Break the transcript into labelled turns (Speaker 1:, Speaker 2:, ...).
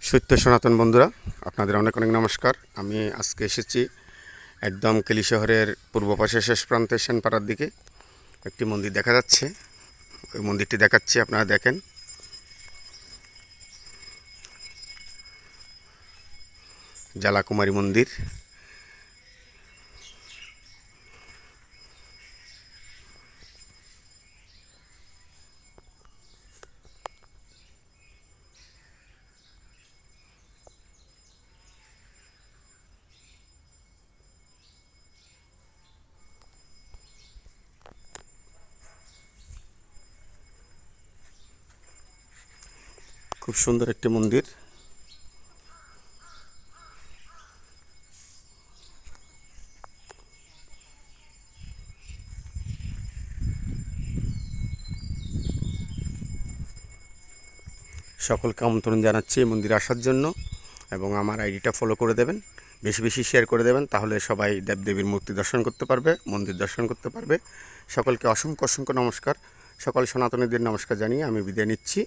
Speaker 1: সত্য সনাতন বন্ধুরা, আপনাদের অনেক অনেক নমস্কার। আমি আজকে এসেছি একদম কেলি শহরের পূর্ব পাশে শেষ প্রান্তে সেনপাড়ার দিকে একটি মন্দির দেখা যাচ্ছে। ওই মন্দিরটি দেখাচ্ছি, আপনারা দেখেন। জ্বালাকুমারী মন্দির। খুব সুন্দর একটি মন্দির। সকলকে আমন্ত্রণ জানাচ্ছি এই মন্দিরে আসার জন্য, এবং আমার আইডিটা ফলো করে দেবেন, বেশি বেশি শেয়ার করে দেবেন, তাহলে সবাই দেবদেবীর মূর্তি দর্শন করতে পারবে, মন্দির দর্শন করতে পারবে। সকলকে অসংখ্য অসংখ্য নমস্কার। সকল সনাতনীদের নমস্কার জানিয়ে আমি বিদায় নিচ্ছি।